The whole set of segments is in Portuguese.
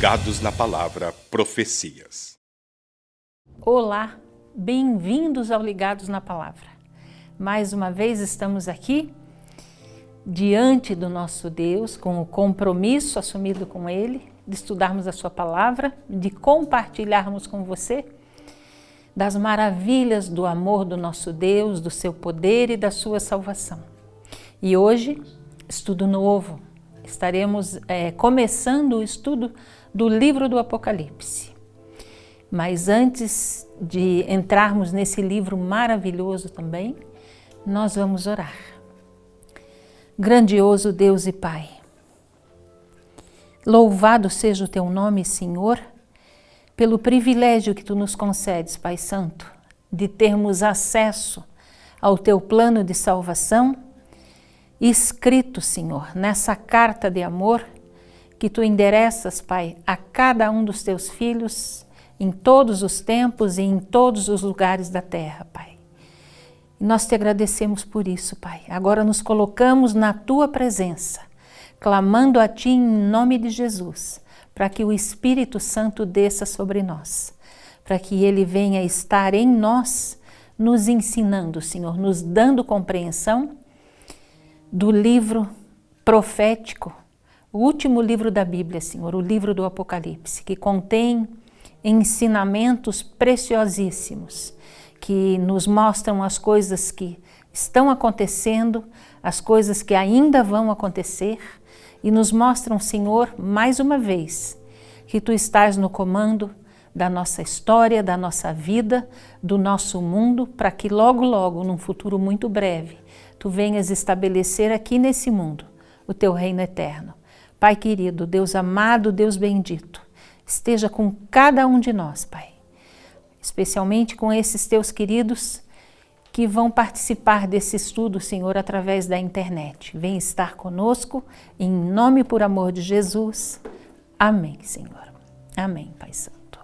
Ligados na Palavra Profecias. Olá, bem-vindos ao Ligados na Palavra. Mais uma vez estamos aqui diante do nosso Deus, com o compromisso assumido com Ele, de estudarmos a sua palavra, de compartilharmos com você das maravilhas do amor do nosso Deus, do seu poder e da sua salvação. E hoje, estudo novo, estaremos começando o estudo do livro do Apocalipse. Mas antes de entrarmos nesse livro maravilhoso também, nós vamos orar. Grandioso Deus e Pai, louvado seja o Teu nome, Senhor, pelo privilégio que Tu nos concedes, Pai Santo, de termos acesso ao Teu plano de salvação, escrito, Senhor, nessa carta de amor que Tu endereças, Pai, a cada um dos Teus filhos, em todos os tempos e em todos os lugares da terra, Pai. E nós Te agradecemos por isso, Pai. Agora nos colocamos na Tua presença, clamando a Ti em nome de Jesus, para que o Espírito Santo desça sobre nós, para que Ele venha estar em nós, nos ensinando, Senhor, nos dando compreensão do livro profético, o último livro da Bíblia, Senhor, o livro do Apocalipse, que contém ensinamentos preciosíssimos, que nos mostram as coisas que estão acontecendo, as coisas que ainda vão acontecer, e nos mostram, Senhor, mais uma vez, que Tu estás no comando da nossa história, da nossa vida, do nosso mundo, para que logo, logo, num futuro muito breve, Tu venhas estabelecer aqui nesse mundo o Teu reino eterno. Pai querido, Deus amado, Deus bendito, esteja com cada um de nós, Pai, especialmente com esses Teus queridos que vão participar desse estudo, Senhor, através da internet. Vem estar conosco, em nome e por amor de Jesus. Amém, Senhor. Amém, Pai Santo.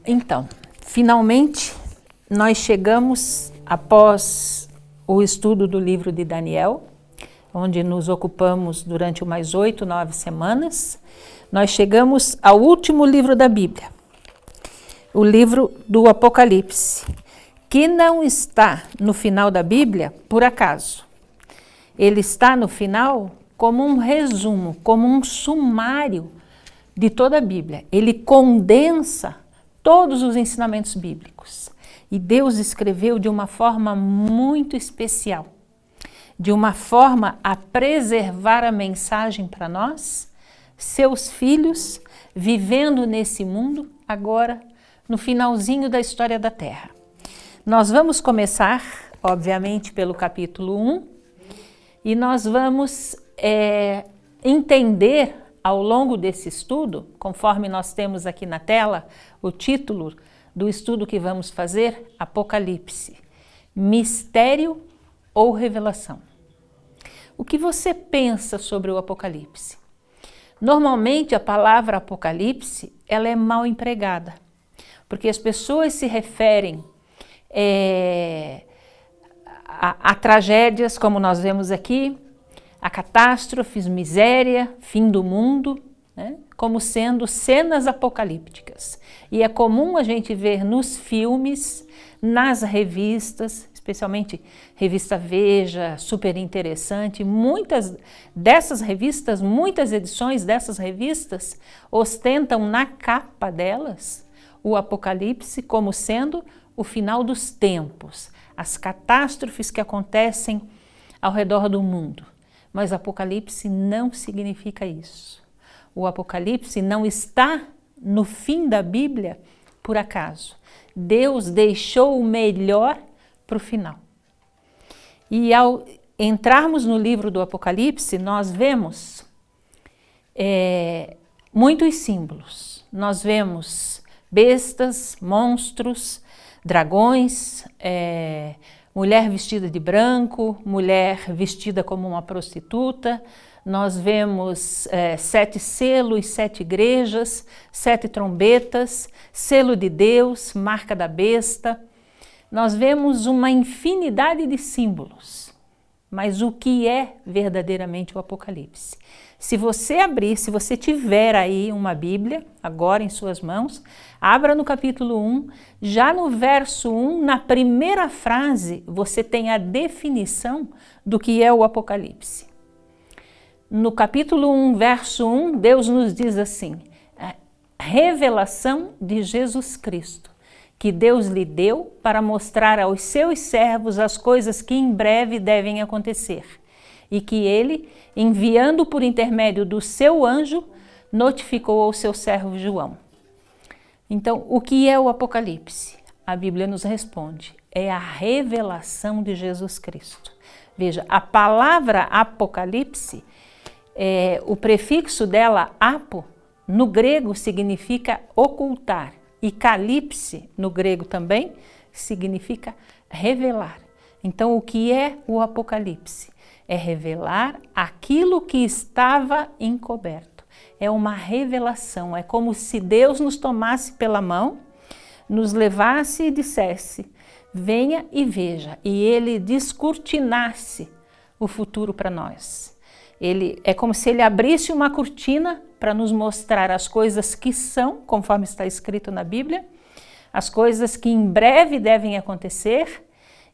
Então, finalmente, nós chegamos, após o estudo do livro de Daniel, onde nos ocupamos durante umas 8, 9 semanas, nós chegamos ao último livro da Bíblia, o livro do Apocalipse, que não está no final da Bíblia por acaso. Ele está no final como um resumo, como um sumário de toda a Bíblia. Ele condensa todos os ensinamentos bíblicos. E Deus escreveu de uma forma muito especial, de uma forma a preservar a mensagem para nós, seus filhos, vivendo nesse mundo agora, no finalzinho da história da Terra. Nós vamos começar, obviamente, pelo capítulo 1, e nós vamos entender ao longo desse estudo, conforme nós temos aqui na tela o título do estudo que vamos fazer, Apocalipse, mistério ou revelação. O que você pensa sobre o Apocalipse? Normalmente a palavra Apocalipse, ela é mal empregada, porque as pessoas se referem a tragédias, como nós vemos aqui, a catástrofes, miséria, fim do mundo, né, como sendo cenas apocalípticas. E é comum a gente ver nos filmes, nas revistas, especialmente revista Veja, super interessante, muitas dessas revistas, muitas edições dessas revistas ostentam na capa delas o Apocalipse como sendo o final dos tempos, as catástrofes que acontecem ao redor do mundo. Mas Apocalipse não significa isso. O Apocalipse não está no fim da Bíblia por acaso. Deus deixou o melhor para o final. E ao entrarmos no livro do Apocalipse, nós vemos muitos símbolos. Nós vemos bestas, monstros, dragões, mulher vestida de branco, mulher vestida como uma prostituta. Nós vemos 7 selos, 7 igrejas, 7 trombetas, selo de Deus, marca da besta. Nós vemos uma infinidade de símbolos. mas o que é verdadeiramente o Apocalipse. Se você abrir, se você tiver aí uma Bíblia, agora em suas mãos, abra no capítulo 1, já no verso 1, na primeira frase, você tem a definição do que é o Apocalipse. No capítulo 1, verso 1, Deus nos diz assim: revelação de Jesus Cristo, que Deus lhe deu para mostrar aos seus servos as coisas que em breve devem acontecer, e que ele, enviando por intermédio do seu anjo, notificou ao seu servo João. Então, o que é o Apocalipse? A Bíblia nos responde: é a revelação de Jesus Cristo. Veja, a palavra Apocalipse, o prefixo dela, apo, no grego significa ocultar, e calipse, no grego também, significa revelar. Então, o que é o Apocalipse? É revelar aquilo que estava encoberto. É uma revelação, é como se Deus nos tomasse pela mão, nos levasse e dissesse: venha e veja, e Ele descortinasse o futuro para nós. É como se Ele abrisse uma cortina para nos mostrar as coisas que são, conforme está escrito na Bíblia, as coisas que em breve devem acontecer,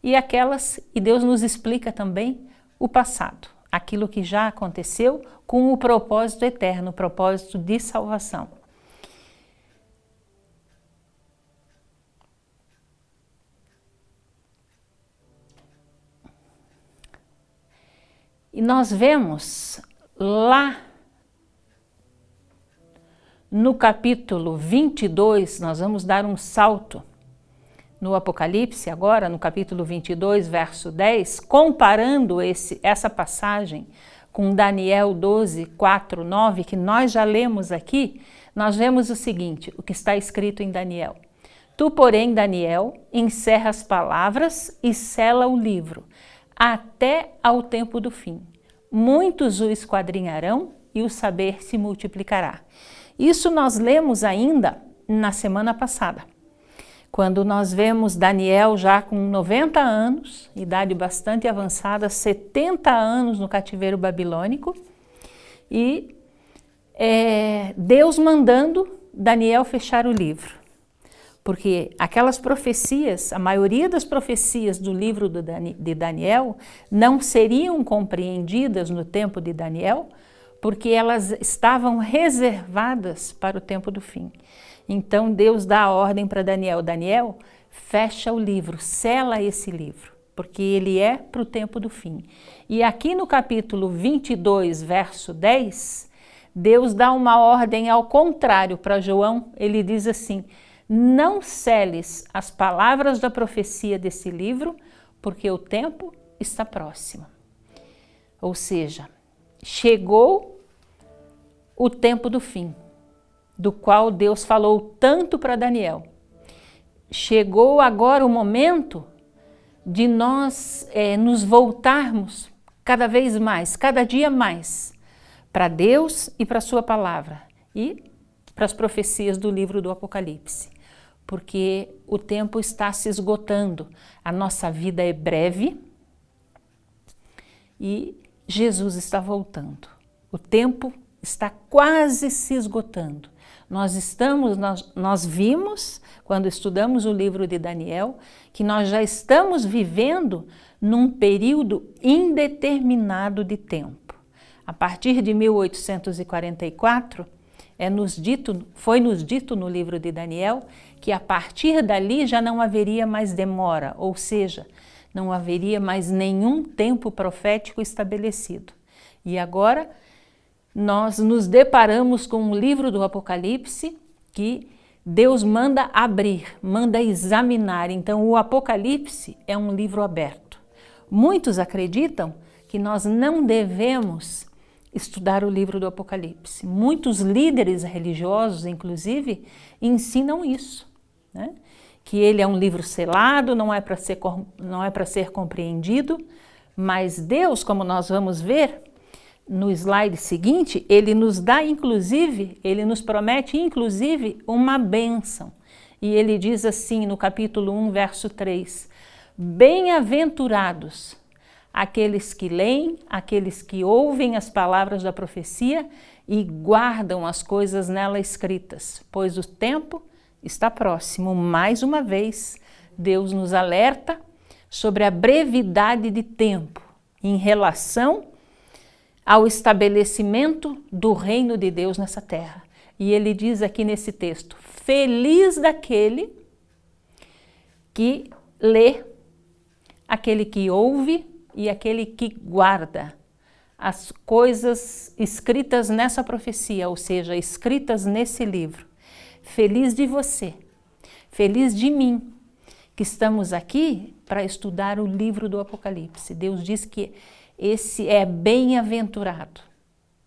e Deus nos explica também o passado, aquilo que já aconteceu, com o propósito eterno, o propósito de salvação. E nós vemos lá no capítulo 22, nós vamos dar um salto no Apocalipse agora, no capítulo 22, verso 10, comparando essa passagem com Daniel 12, 4, 9, que nós já lemos aqui, nós vemos o seguinte, o que está escrito em Daniel: tu, porém, Daniel, encerra as palavras e sela o livro, até ao tempo do fim. Muitos o esquadrinharão e o saber se multiplicará. Isso nós lemos ainda na semana passada, quando nós vemos Daniel já com 90 anos, idade bastante avançada, 70 anos no cativeiro babilônico, e Deus mandando Daniel fechar o livro. Porque aquelas profecias, a maioria das profecias do livro de Daniel não seriam compreendidas no tempo de Daniel, porque elas estavam reservadas para o tempo do fim. Então Deus dá a ordem para Daniel: Daniel, fecha o livro, sela esse livro, porque ele é para o tempo do fim. E aqui no capítulo 22, verso 10, Deus dá uma ordem ao contrário para João. Ele diz assim: não seles as palavras da profecia desse livro, porque o tempo está próximo. Ou seja, chegou o tempo do fim, do qual Deus falou tanto para Daniel. Chegou agora o momento de nós nos voltarmos cada vez mais, cada dia mais, para Deus e para a sua palavra, e para as profecias do livro do Apocalipse. Porque o tempo está se esgotando, a nossa vida é breve e Jesus está voltando. O tempo está quase se esgotando. Nós vimos, quando estudamos o livro de Daniel, que nós já estamos vivendo num período indeterminado de tempo. A partir de 1844, foi nos dito no livro de Daniel que a partir dali já não haveria mais demora, ou seja, não haveria mais nenhum tempo profético estabelecido. E agora nós nos deparamos com um livro do Apocalipse que Deus manda abrir, manda examinar. Então o Apocalipse é um livro aberto. Muitos acreditam que nós não devemos estudar o livro do Apocalipse. Muitos líderes religiosos, inclusive, ensinam isso, né? Que ele é um livro selado, não é para ser compreendido, mas Deus, como nós vamos ver no slide seguinte, ele nos dá inclusive, ele nos promete inclusive uma bênção. E ele diz assim no capítulo 1, verso 3, bem-aventurados aqueles que leem, aqueles que ouvem as palavras da profecia e guardam as coisas nela escritas, pois o tempo está próximo. Mais uma vez, Deus nos alerta sobre a brevidade de tempo em relação ao estabelecimento do reino de Deus nessa terra. E ele diz aqui nesse texto: feliz daquele que lê, aquele que ouve e aquele que guarda as coisas escritas nessa profecia, ou seja, escritas nesse livro. Feliz de você, feliz de mim, que estamos aqui para estudar o livro do Apocalipse. Deus diz que esse é bem-aventurado,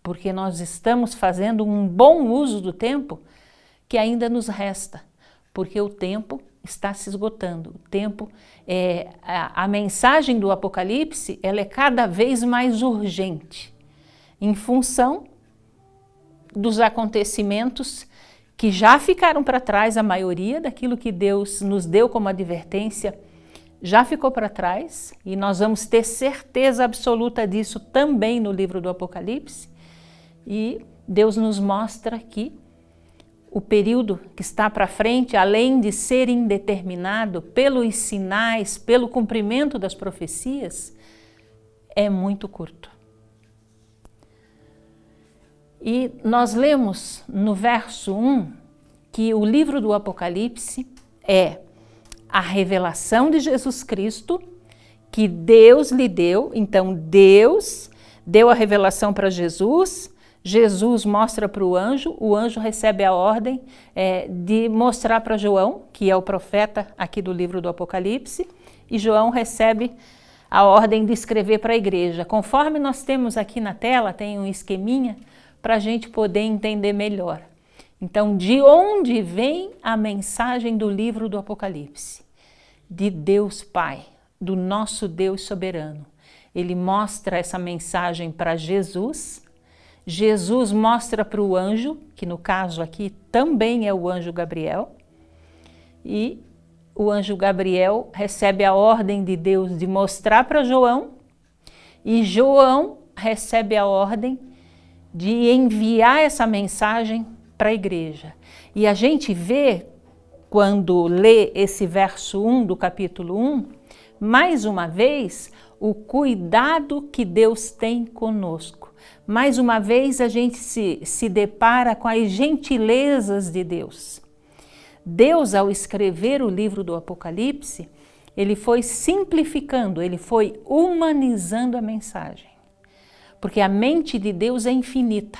porque nós estamos fazendo um bom uso do tempo que ainda nos resta, porque o tempo está se esgotando. O tempo, a mensagem do Apocalipse, ela é cada vez mais urgente, em função dos acontecimentos que já ficaram para trás. A maioria daquilo que Deus nos deu como advertência já ficou para trás, e nós vamos ter certeza absoluta disso também no livro do Apocalipse. E Deus nos mostra que o período que está para frente, além de ser indeterminado pelos sinais, pelo cumprimento das profecias, é muito curto. E nós lemos no verso 1 que o livro do Apocalipse é a revelação de Jesus Cristo que Deus lhe deu. Então Deus deu a revelação para Jesus, Jesus mostra para o anjo recebe a ordem de mostrar para João, que é o profeta aqui do livro do Apocalipse, e João recebe a ordem de escrever para a igreja. Conforme nós temos aqui na tela, tem um esqueminha para a gente poder entender melhor. Então, de onde vem a mensagem do livro do Apocalipse? De Deus Pai, do nosso Deus soberano. Ele mostra essa mensagem para Jesus, Jesus mostra para o anjo, que no caso aqui também é o anjo Gabriel, e o anjo Gabriel recebe a ordem de Deus de mostrar para João, e João recebe a ordem de enviar essa mensagem para a igreja. E a gente vê, quando lê esse verso 1 do capítulo 1, mais uma vez, o cuidado que Deus tem conosco. Mais uma vez a gente se depara com as gentilezas de Deus. Deus, ao escrever o livro do Apocalipse, ele foi simplificando, ele foi humanizando a mensagem. Porque a mente de Deus é infinita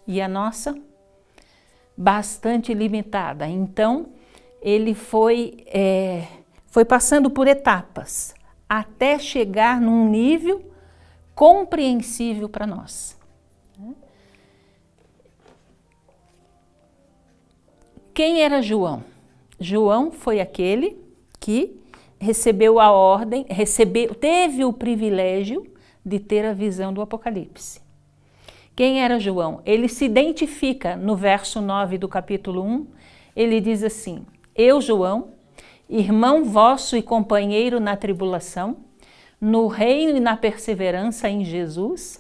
e a nossa bastante limitada. Então, ele foi passando por etapas até chegar num nível compreensível para nós. Quem era João? João foi aquele que recebeu a ordem, teve o privilégio de ter a visão do Apocalipse. Quem era João? Ele se identifica no verso 9 do capítulo 1, ele diz assim: eu, João, irmão vosso e companheiro na tribulação, no reino e na perseverança em Jesus,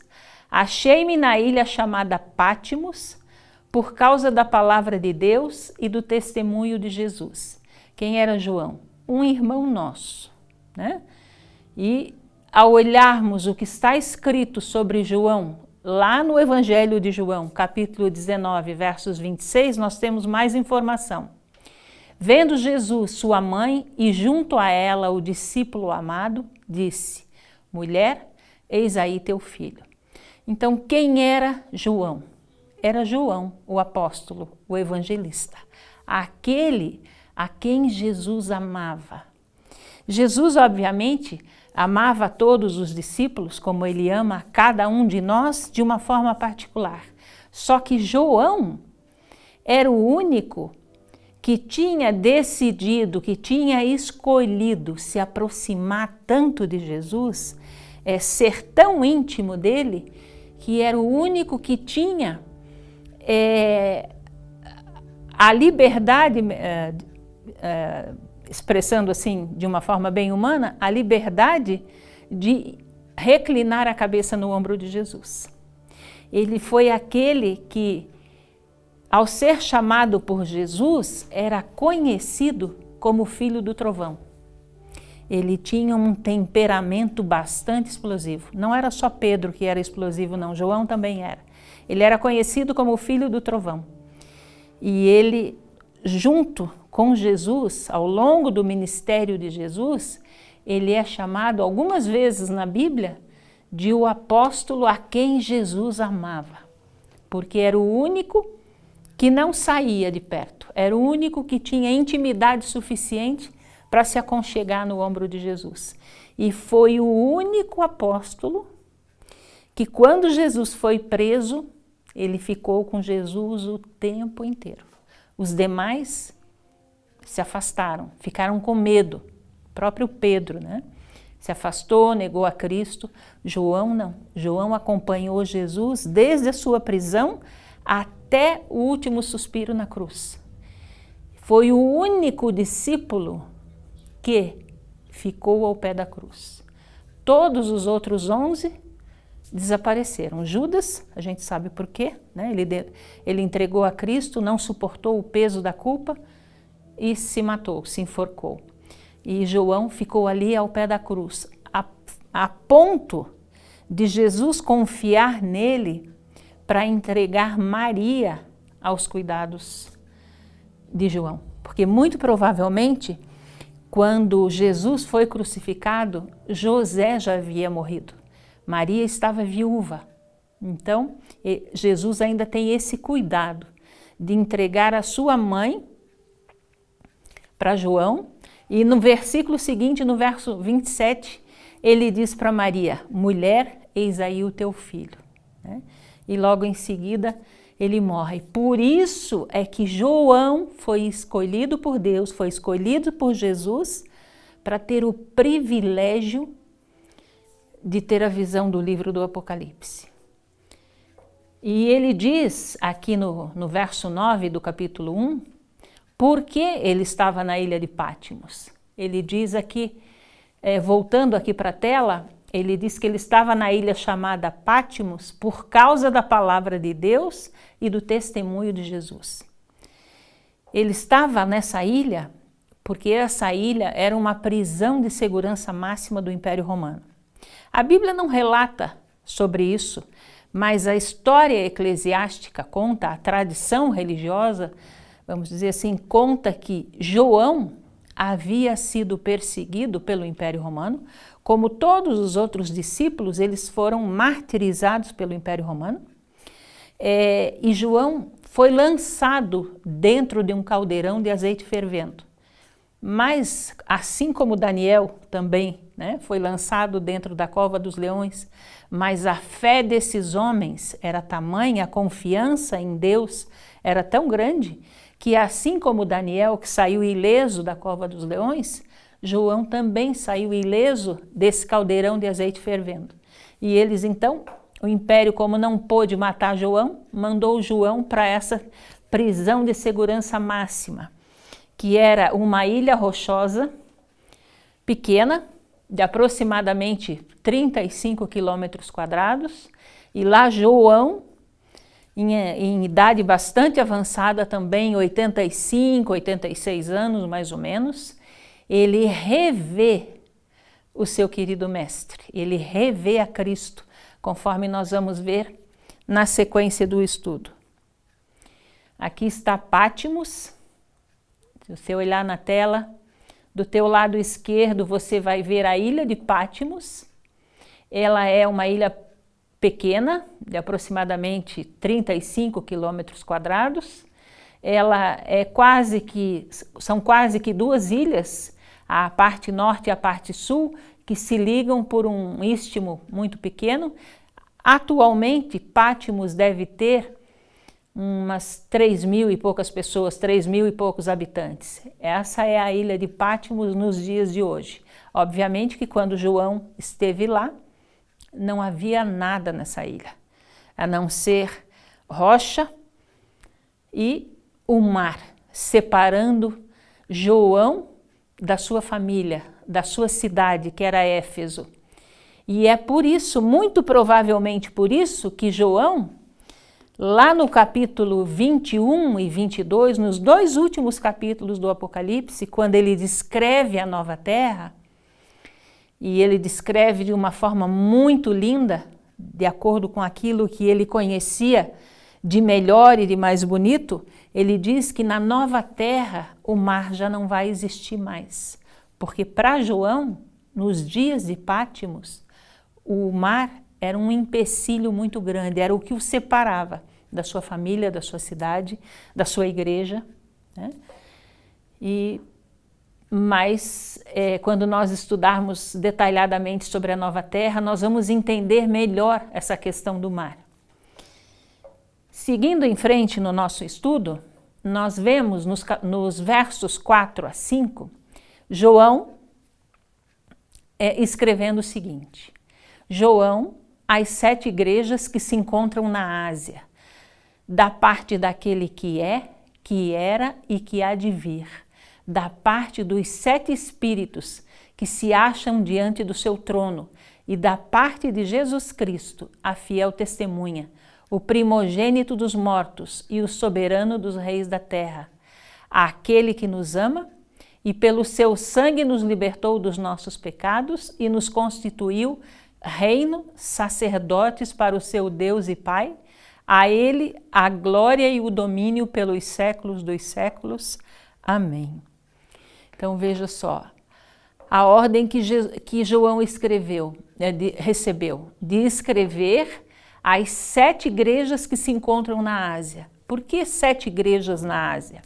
achei-me na ilha chamada Pátimos, por causa da palavra de Deus e do testemunho de Jesus. Quem era João? Um irmão nosso, né? E ao olharmos o que está escrito sobre João, lá no Evangelho de João, capítulo 19, versos 26, nós temos mais informação. Vendo Jesus, sua mãe, e junto a ela o discípulo amado, disse: mulher, eis aí teu filho. Então, quem era João? Era João, o apóstolo, o evangelista, aquele a quem Jesus amava. Jesus, obviamente, amava a todos os discípulos, como ele ama a cada um de nós de uma forma particular. Só que João era o único que tinha decidido, que tinha escolhido se aproximar tanto de Jesus, ser tão íntimo dele, que era o único que tinha a liberdade, expressando assim de uma forma bem humana, a liberdade de reclinar a cabeça no ombro de Jesus. Ele foi aquele que, ao ser chamado por Jesus, era conhecido como filho do trovão. Ele tinha um temperamento bastante explosivo. Não era só Pedro que era explosivo, não. João também era. Ele era conhecido como o filho do trovão. E ele, junto com Jesus, ao longo do ministério de Jesus, ele é chamado algumas vezes na Bíblia de o apóstolo a quem Jesus amava. Porque era o único que não saía de perto. Era o único que tinha intimidade suficiente para se aconchegar no ombro de Jesus. E foi o único apóstolo que, quando Jesus foi preso, ele ficou com Jesus o tempo inteiro. Os demais se afastaram, ficaram com medo. O próprio Pedro, né? Se afastou, negou a Cristo. João não. João acompanhou Jesus desde a sua prisão até o último suspiro na cruz. Foi o único discípulo que ficou ao pé da cruz. Todos os outros 11 desapareceram. Judas, a gente sabe por quê, né? Ele entregou a Cristo, não suportou o peso da culpa e se matou, se enforcou. E João ficou ali ao pé da cruz, a ponto de Jesus confiar nele para entregar Maria aos cuidados de João. Porque muito provavelmente, quando Jesus foi crucificado, José já havia morrido. Maria estava viúva. Então, Jesus ainda tem esse cuidado de entregar a sua mãe para João. E no versículo seguinte, no verso 27, ele diz para Maria: mulher, eis aí o teu filho. Né? E logo em seguida ele morre. Por isso é que João foi escolhido por Deus, foi escolhido por Jesus para ter o privilégio de ter a visão do livro do Apocalipse. E ele diz aqui no verso 9 do capítulo 1, por que ele estava na ilha de Pátimos. Ele diz aqui, voltando aqui para a tela, ele diz que ele estava na ilha chamada Pátimos por causa da palavra de Deus e do testemunho de Jesus. Ele estava nessa ilha porque essa ilha era uma prisão de segurança máxima do Império Romano. A Bíblia não relata sobre isso, mas a história eclesiástica conta, a tradição religiosa, vamos dizer assim, conta que João havia sido perseguido pelo Império Romano. Como todos os outros discípulos, eles foram martirizados pelo Império Romano. E João foi lançado dentro de um caldeirão de azeite fervendo. Mas, assim como Daniel também, né, foi lançado dentro da cova dos leões, mas a fé desses homens era tamanha, a confiança em Deus era tão grande, que assim como Daniel, que saiu ileso da cova dos leões, João também saiu ileso desse caldeirão de azeite fervendo. E eles então, o império, como não pôde matar João, mandou João para essa prisão de segurança máxima, que era uma ilha rochosa, pequena, de aproximadamente 35 quilômetros quadrados, e lá João, em idade bastante avançada também, 85, 86 anos mais ou menos, ele revê o seu querido mestre, ele revê a Cristo, conforme nós vamos ver na sequência do estudo. Aqui está Pátimos. Se você olhar na tela, do teu lado esquerdo você vai ver a ilha de Pátimos. Ela é uma ilha pequena, de aproximadamente 35 quilômetros quadrados. Ela é são quase que duas ilhas, a parte norte e a parte sul, que se ligam por um istmo muito pequeno. Atualmente, Pátimos deve ter umas 3.000 e poucas pessoas, 3.000 e poucos habitantes. Essa é a ilha de Pátimos nos dias de hoje. Obviamente que quando João esteve lá, não havia nada nessa ilha, a não ser rocha e o mar, separando João da sua família, da sua cidade, que era Éfeso. E é por isso, muito provavelmente por isso, que João, lá no capítulo 21 e 22, nos 2 últimos capítulos do Apocalipse, quando ele descreve a nova terra, e ele descreve de uma forma muito linda, de acordo com aquilo que ele conhecia de melhor e de mais bonito, ele diz que na nova terra o mar já não vai existir mais. Porque para João, nos dias de Pátimos, o mar era um empecilho muito grande, era o que o separava da sua família, da sua cidade, da sua igreja, né? Mas quando nós estudarmos detalhadamente sobre a nova terra, nós vamos entender melhor essa questão do mar. Seguindo em frente no nosso estudo, nós vemos nos versos 4 a 5, João escrevendo o seguinte: João, às 7 igrejas que se encontram na Ásia, da parte daquele que é, que era e que há de vir, da parte dos 7 espíritos que se acham diante do seu trono e da parte de Jesus Cristo, a fiel testemunha, o primogênito dos mortos e o soberano dos reis da terra, aquele que nos ama e pelo seu sangue nos libertou dos nossos pecados e nos constituiu reino, sacerdotes para o seu Deus e Pai, a ele a glória e o domínio pelos séculos dos séculos. Amém. Então veja só, a ordem que João recebeu de escrever as 7 igrejas que se encontram na Ásia. Por que 7 igrejas na Ásia?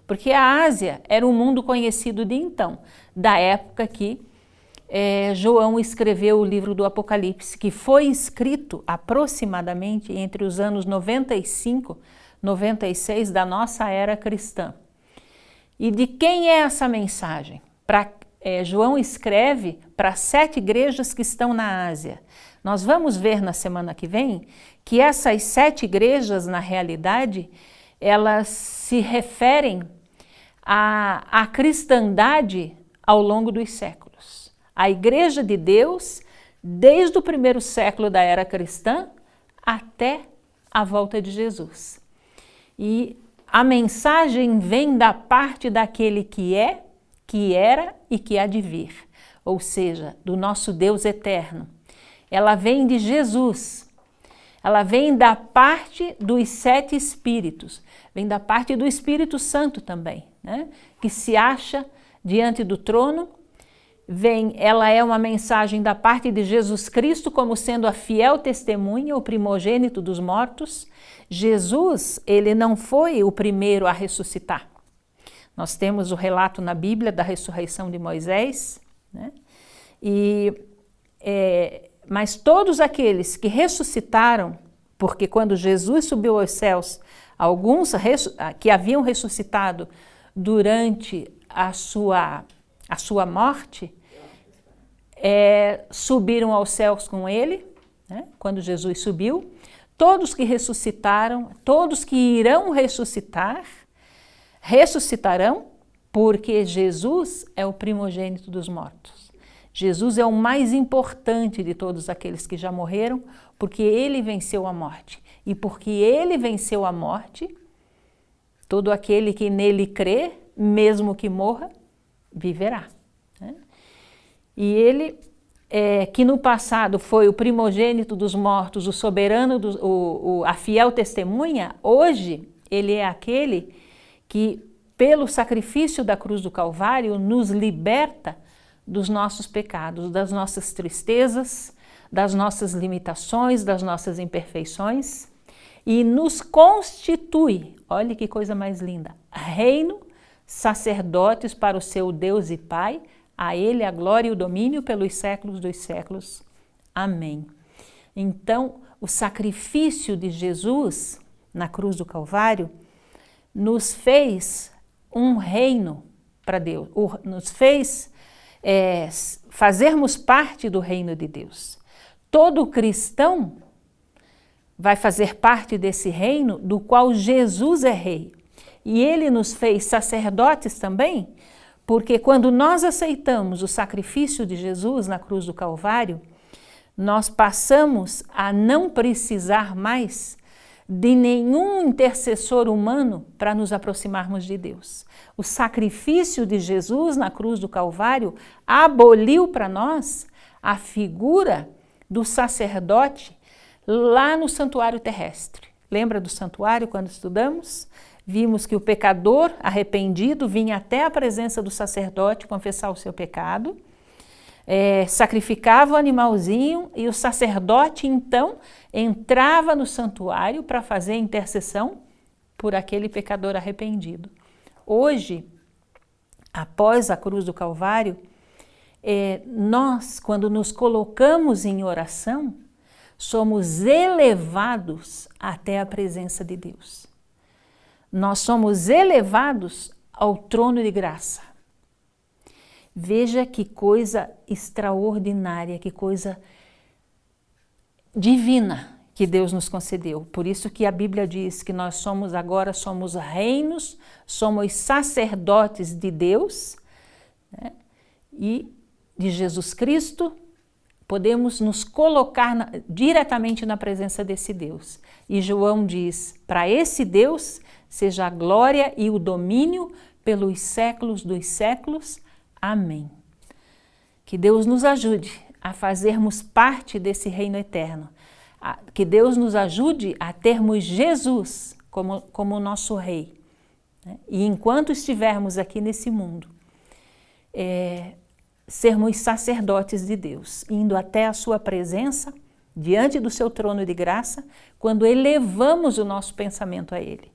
Porque a Ásia era um mundo conhecido de então, da época que João escreveu o livro do Apocalipse, que foi escrito aproximadamente entre os anos 95 e 96 da nossa era cristã. E de quem é essa mensagem? João escreve para 7 igrejas que estão na Ásia. Nós vamos ver na semana que vem que essas 7 igrejas, na realidade, elas se referem à cristandade ao longo dos séculos. A Igreja de Deus, desde o primeiro século da era cristã até a volta de Jesus. E a mensagem vem da parte daquele que é, que era e que há de vir, ou seja, do nosso Deus eterno. Ela vem de Jesus, ela vem da parte dos 7 espíritos, vem da parte do Espírito Santo também, né? Que se acha diante do trono. Ela é uma mensagem da parte de Jesus Cristo como sendo a fiel testemunha, o primogênito dos mortos. Jesus, ele não foi o primeiro a ressuscitar. Nós temos o relato na Bíblia da ressurreição de Moisés, né? Mas todos aqueles que ressuscitaram, porque quando Jesus subiu aos céus, alguns que haviam ressuscitado durante a sua morte, subiram aos céus com ele, né? Quando Jesus subiu. Todos que ressuscitaram, todos que irão ressuscitar, ressuscitarão, porque Jesus é o primogênito dos mortos. Jesus é o mais importante de todos aqueles que já morreram, porque ele venceu a morte. E porque ele venceu a morte, todo aquele que nele crê, mesmo que morra, viverá, né? E ele, que no passado foi o primogênito dos mortos, o soberano, a fiel testemunha, hoje ele é aquele que, pelo sacrifício da cruz do Calvário, nos liberta dos nossos pecados, das nossas tristezas, das nossas limitações, das nossas imperfeições, e nos constitui, olha que coisa mais linda, reino, sacerdotes para o seu Deus e Pai, a ele a glória e o domínio pelos séculos dos séculos. Amém. Então, o sacrifício de Jesus na cruz do Calvário nos fez um reino para Deus, nos fez fazermos parte do reino de Deus. Todo cristão vai fazer parte desse reino do qual Jesus é rei. E ele nos fez sacerdotes também, porque quando nós aceitamos o sacrifício de Jesus na cruz do Calvário, nós passamos a não precisar mais de nenhum intercessor humano para nos aproximarmos de Deus. O sacrifício de Jesus na cruz do Calvário aboliu para nós a figura do sacerdote lá no santuário terrestre. Lembra do santuário quando estudamos? Vimos que o pecador arrependido vinha até a presença do sacerdote confessar o seu pecado, sacrificava o animalzinho e o sacerdote então entrava no santuário para fazer intercessão por aquele pecador arrependido. Hoje, após a cruz do Calvário, nós, quando nos colocamos em oração, somos elevados até a presença de Deus. Nós somos elevados ao trono de graça. Veja que coisa extraordinária, que coisa divina que Deus nos concedeu. Por isso que a Bíblia diz que nós somos reinos, somos sacerdotes de Deus, né? E de Jesus Cristo, podemos nos colocar diretamente na presença desse Deus. E João diz, para esse Deus seja a glória e o domínio pelos séculos dos séculos. Amém. Que Deus nos ajude a fazermos parte desse reino eterno. Que Deus nos ajude a termos Jesus como nosso rei. E enquanto estivermos aqui nesse mundo, sermos sacerdotes de Deus, indo até a sua presença, diante do seu trono de graça, quando elevamos o nosso pensamento a Ele.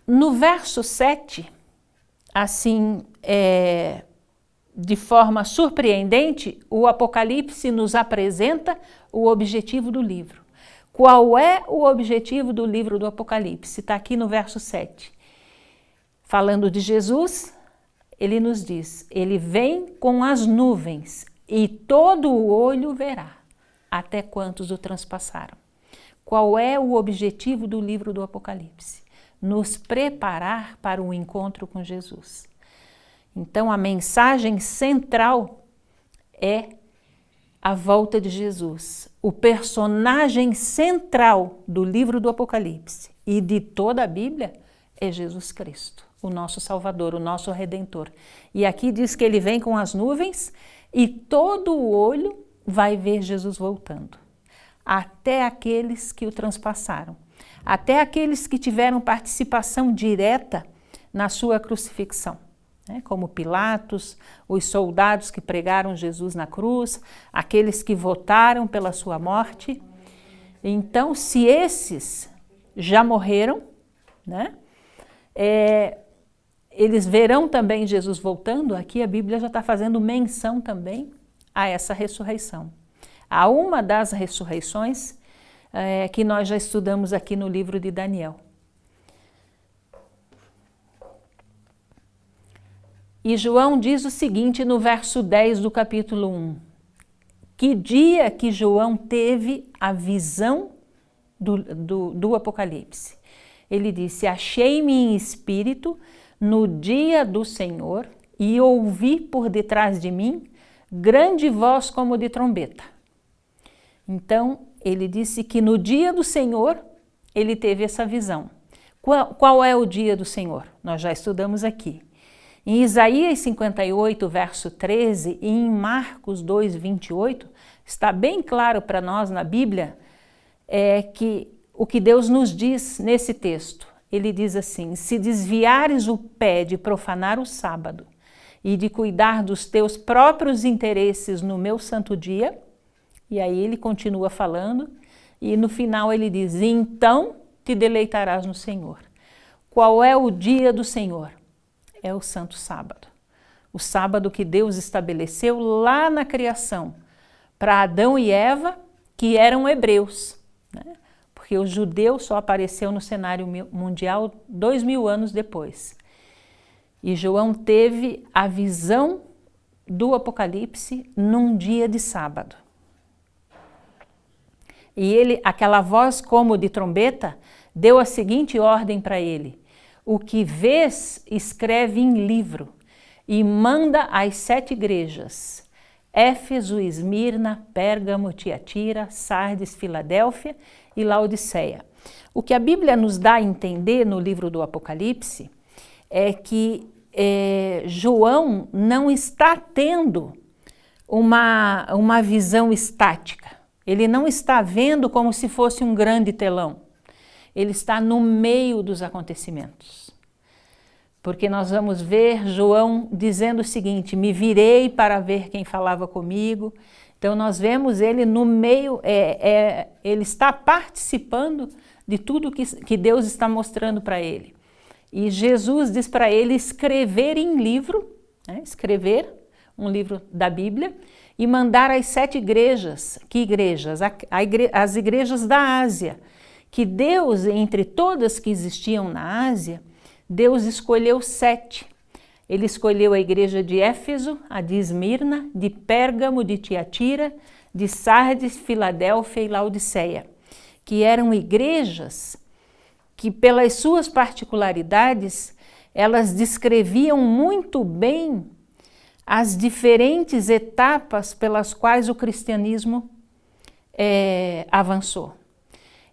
No verso 7, assim, de forma surpreendente, o Apocalipse nos apresenta o objetivo do livro. Qual é o objetivo do livro do Apocalipse? Está aqui no verso 7. Falando de Jesus, ele nos diz, ele vem com as nuvens e todo o olho verá, até quantos o transpassaram. Qual é o objetivo do livro do Apocalipse? Nos preparar para o encontro com Jesus. Então, a mensagem central é a volta de Jesus. O personagem central do livro do Apocalipse e de toda a Bíblia é Jesus Cristo, o nosso Salvador, o nosso Redentor. E aqui diz que ele vem com as nuvens e todo o olho vai ver Jesus voltando. Até aqueles que o transpassaram. Até aqueles que tiveram participação direta na sua crucifixão, né? Como Pilatos, os soldados que pregaram Jesus na cruz, aqueles que votaram pela sua morte. Então, se esses já morreram, né? Eles verão também Jesus voltando. Aqui a Bíblia já está fazendo menção também a essa ressurreição. A uma das ressurreições que nós já estudamos aqui no livro de Daniel. E João diz o seguinte no verso 10 do capítulo 1. Que dia que João teve a visão do Apocalipse? Ele disse, achei-me em espírito no dia do Senhor e ouvi por detrás de mim grande voz como de trombeta. Então, ele disse que no dia do Senhor, ele teve essa visão. Qual é o dia do Senhor? Nós já estudamos aqui. Em Isaías 58, verso 13, e em Marcos 2, 28, está bem claro para nós na Bíblia que o que Deus nos diz nesse texto. Ele diz assim, se desviares o pé de profanar o sábado e de cuidar dos teus próprios interesses no meu santo dia, e aí ele continua falando, e no final ele diz, então te deleitarás no Senhor. Qual é o dia do Senhor? É o Santo Sábado. O sábado que Deus estabeleceu lá na criação, para Adão e Eva, que eram hebreus, né? Porque o judeu só apareceu no cenário mundial 2000 anos depois. E João teve a visão do Apocalipse num dia de sábado. E aquela voz como de trombeta, deu a seguinte ordem para ele. O que vês, escreve em livro e manda às 7 igrejas: Éfeso, Esmirna, Pérgamo, Tiatira, Sardes, Filadélfia e Laodiceia. O que a Bíblia nos dá a entender no livro do Apocalipse é que João não está tendo uma visão estática. Ele não está vendo como se fosse um grande telão. Ele está no meio dos acontecimentos. Porque nós vamos ver João dizendo o seguinte: me virei para ver quem falava comigo. Então nós vemos ele no meio, ele está participando de tudo que Deus está mostrando para ele. E Jesus diz para ele escrever em livro, escrever um livro da Bíblia e mandar às 7 igrejas. Que igrejas? As igrejas da Ásia. Que Deus, entre todas que existiam na Ásia, Deus escolheu 7. Ele escolheu a igreja de Éfeso, a de Esmirna, de Pérgamo, de Tiatira, de Sardes, Filadélfia e Laodiceia, que eram igrejas que, pelas suas particularidades, elas descreviam muito bem as diferentes etapas pelas quais o cristianismo avançou.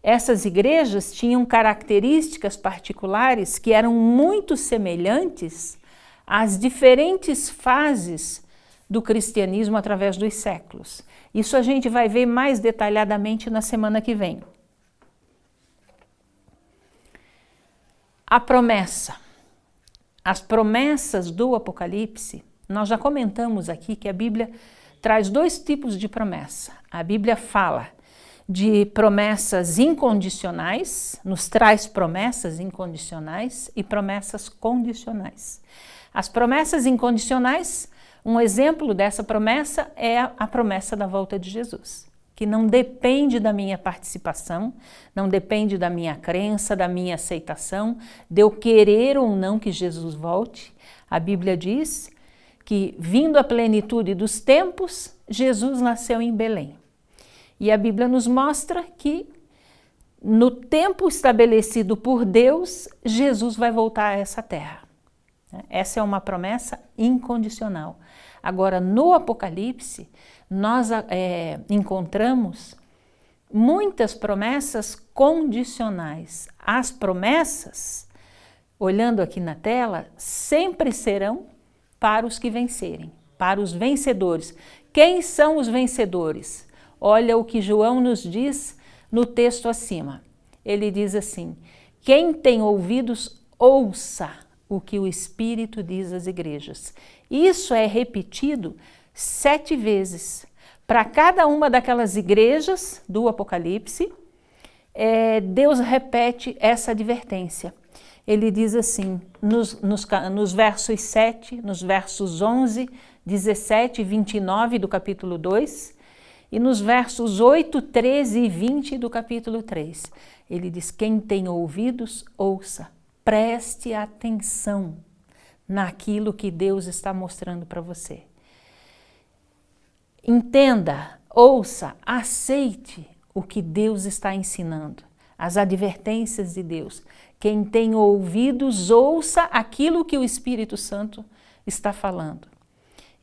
Essas igrejas tinham características particulares que eram muito semelhantes às diferentes fases do cristianismo através dos séculos. Isso a gente vai ver mais detalhadamente na semana que vem. A promessa. As promessas do Apocalipse, nós já comentamos aqui que a Bíblia traz 2 tipos de promessa. A Bíblia fala de promessas incondicionais, nos traz promessas incondicionais e promessas condicionais. As promessas incondicionais, um exemplo dessa promessa é a promessa da volta de Jesus, que não depende da minha participação, não depende da minha crença, da minha aceitação, de eu querer ou não que Jesus volte. A Bíblia diz que, vindo a plenitude dos tempos, Jesus nasceu em Belém. E a Bíblia nos mostra que, no tempo estabelecido por Deus, Jesus vai voltar a essa terra. Essa é uma promessa incondicional. Agora, no Apocalipse, nós encontramos muitas promessas condicionais. As promessas, olhando aqui na tela, sempre serão para os que vencerem, para os vencedores. Quem são os vencedores? Olha o que João nos diz no texto acima. Ele diz assim: quem tem ouvidos, ouça o que o Espírito diz às igrejas. Isso é repetido 7 vezes. Para cada uma daquelas igrejas do Apocalipse, Deus repete essa advertência. Ele diz assim, nos versos 7, nos versos 11, 17 e 29 do capítulo 2, e nos versos 8, 13 e 20 do capítulo 3. Ele diz: quem tem ouvidos, ouça. Preste atenção naquilo que Deus está mostrando para você. Entenda, ouça, aceite o que Deus está ensinando, as advertências de Deus. Quem tem ouvidos, ouça aquilo que o Espírito Santo está falando.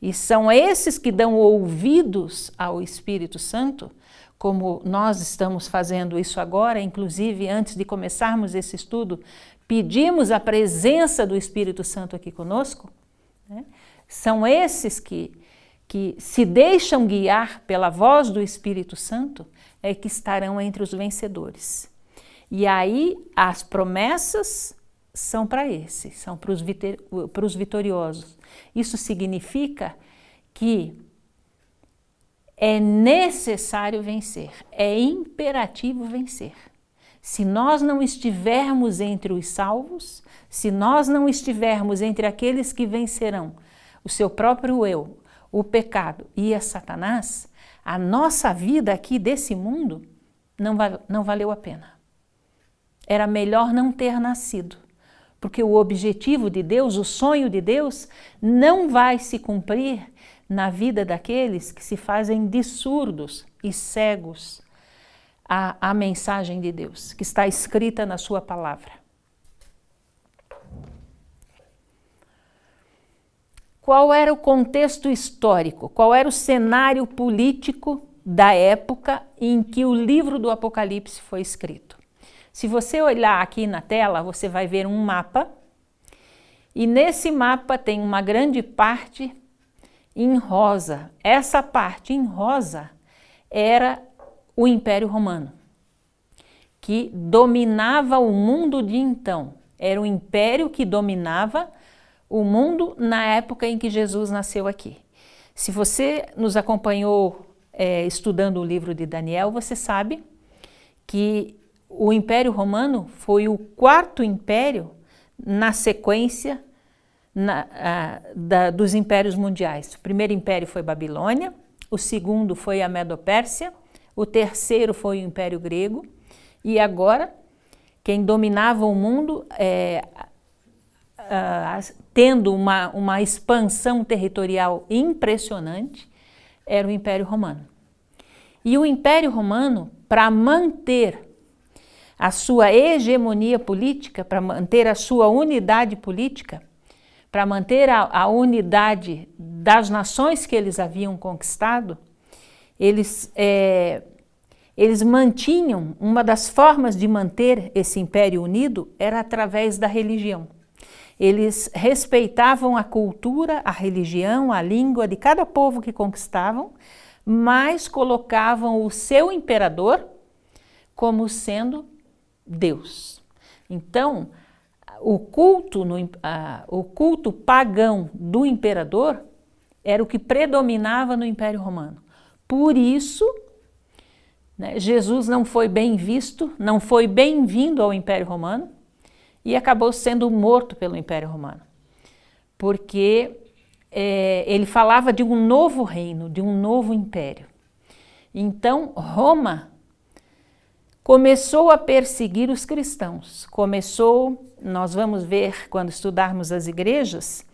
E são esses que dão ouvidos ao Espírito Santo, como nós estamos fazendo isso agora, inclusive antes de começarmos esse estudo, pedimos a presença do Espírito Santo aqui conosco, né? São esses que se deixam guiar pela voz do Espírito Santo, que estarão entre os vencedores. E aí as promessas são para esses, são para os vitoriosos. Isso significa que é necessário vencer, é imperativo vencer. Se nós não estivermos entre os salvos, se nós não estivermos entre aqueles que vencerão o seu próprio eu, o pecado e a Satanás, a nossa vida aqui desse mundo não valeu a pena. Era melhor não ter nascido, porque o objetivo de Deus, o sonho de Deus, não vai se cumprir na vida daqueles que se fazem de surdos e cegos à mensagem de Deus, que está escrita na sua palavra. qual era o contexto histórico, qual era o cenário político da época em que o livro do Apocalipse foi escrito. Se você olhar aqui na tela, você vai ver um mapa, e nesse mapa tem uma grande parte em rosa. Essa parte em rosa era o Império Romano, que dominava o mundo de então. Era o império que dominava o mundo na época em que Jesus nasceu aqui. Se você nos acompanhou estudando o livro de Daniel, você sabe que o Império Romano foi o quarto império na sequência dos impérios mundiais. O primeiro império foi Babilônia, o segundo foi a Medo-Pérsia, o terceiro foi o Império Grego, e agora quem dominava o mundo, tendo uma expansão territorial impressionante, era o Império Romano. E o Império Romano, para manter a sua hegemonia política, para manter a sua unidade política, para manter a unidade das nações que eles haviam conquistado, eles mantinham, uma das formas de manter esse império unido era através da religião. Eles respeitavam a cultura, a religião, a língua de cada povo que conquistavam, mas colocavam o seu imperador como sendo Deus. Então, o culto pagão do imperador era o que predominava no Império Romano. Por isso, Jesus não foi bem visto, não foi bem-vindo ao Império Romano e acabou sendo morto pelo Império Romano. Porque ele falava de um novo reino, de um novo império. Então, Roma começou a perseguir os cristãos. Nós vamos ver quando estudarmos as igrejas,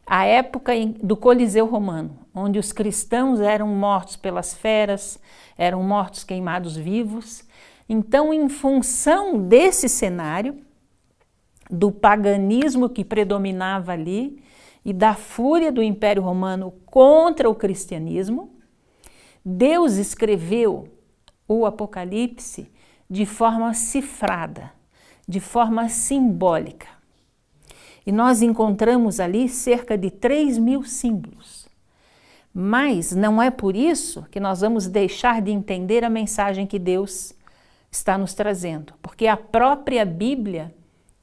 a época do Coliseu Romano, onde os cristãos eram mortos pelas feras, eram mortos queimados vivos. Então, em função desse cenário, do paganismo que predominava ali e da fúria do Império Romano contra o cristianismo, Deus escreveu o Apocalipse de forma cifrada, de forma simbólica. E nós encontramos ali cerca de 3.000 símbolos. Mas não é por isso que nós vamos deixar de entender a mensagem que Deus está nos trazendo, porque a própria Bíblia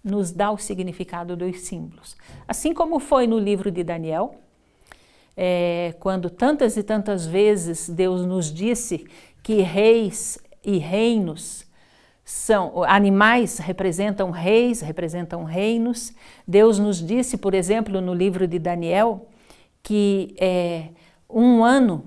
nos dá o significado dos símbolos. Assim como foi no livro de Daniel, quando tantas e tantas vezes Deus nos disse que reis e reinos animais representam reis, representam reinos. Deus nos disse, por exemplo, no livro de Daniel, que um ano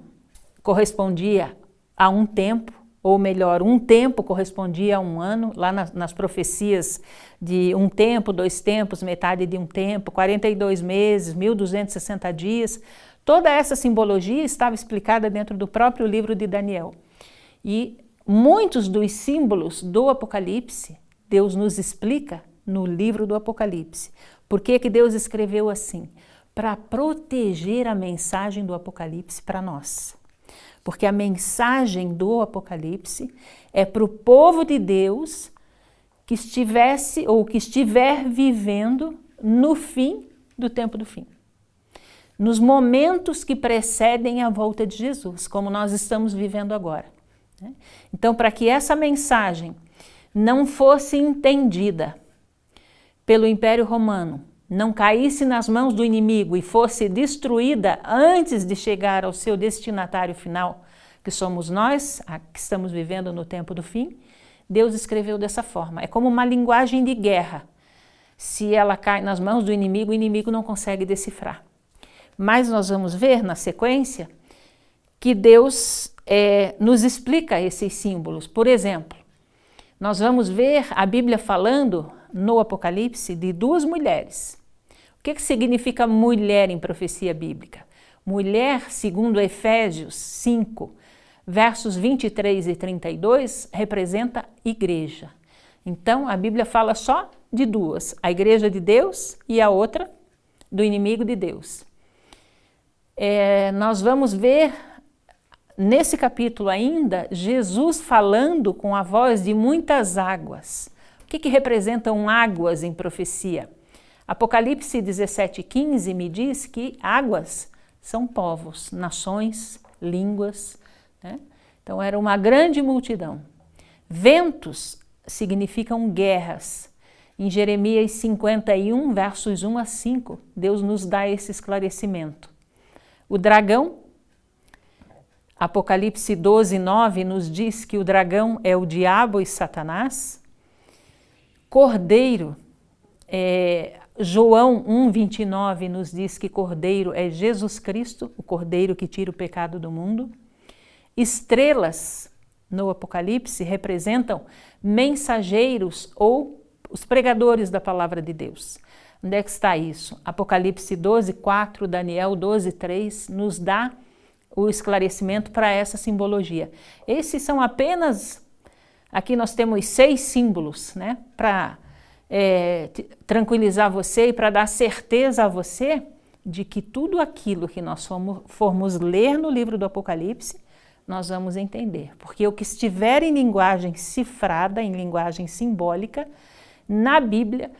correspondia a um tempo, ou melhor, um tempo correspondia a um ano, lá nas profecias de um tempo, 2 tempos, metade de um tempo, 42 meses, 1260 dias. Toda essa simbologia estava explicada dentro do próprio livro de Daniel. E muitos dos símbolos do Apocalipse, Deus nos explica no livro do Apocalipse. Por que que Deus escreveu assim? Para proteger a mensagem do Apocalipse para nós. Porque a mensagem do Apocalipse é para o povo de Deus que estivesse ou que estiver vivendo no fim do tempo do fim. Nos momentos que precedem a volta de Jesus, como nós estamos vivendo agora. Então, para que essa mensagem não fosse entendida pelo Império Romano, não caísse nas mãos do inimigo e fosse destruída antes de chegar ao seu destinatário final, que somos nós, que estamos vivendo no tempo do fim, Deus escreveu dessa forma. É como uma linguagem de guerra. Se ela cai nas mãos do inimigo, o inimigo não consegue decifrar. Mas nós vamos ver na sequência que Deus nos explica esses símbolos. Por exemplo, nós vamos ver a Bíblia falando no Apocalipse de 2 mulheres. O que significa mulher em profecia bíblica? Mulher, segundo Efésios 5, versos 23 e 32, representa igreja. Então, a Bíblia fala só de 2, a igreja de Deus e a outra do inimigo de Deus. nós vamos ver nesse capítulo ainda Jesus falando com a voz de muitas águas. O que representam águas em profecia? Apocalipse 17:15 me diz que águas são povos, nações, línguas, né? Então era uma grande multidão. Ventos significam guerras. Em Jeremias 51, versos 1 a 5, Deus nos dá esse esclarecimento. O dragão, Apocalipse 12:9 nos diz que o dragão é o diabo e Satanás. Cordeiro, João 1:29 nos diz que cordeiro é Jesus Cristo, o cordeiro que tira o pecado do mundo. Estrelas, no Apocalipse, representam mensageiros ou os pregadores da palavra de Deus. Onde é que está isso? Apocalipse 12:4, Daniel 12:3 nos dá o esclarecimento para essa simbologia. Esses são apenas, aqui nós temos 6 símbolos, né, para tranquilizar você e para dar certeza a você de que tudo aquilo que nós formos ler no livro do Apocalipse, nós vamos entender. Porque o que estiver em linguagem cifrada, em linguagem simbólica, na Bíblia,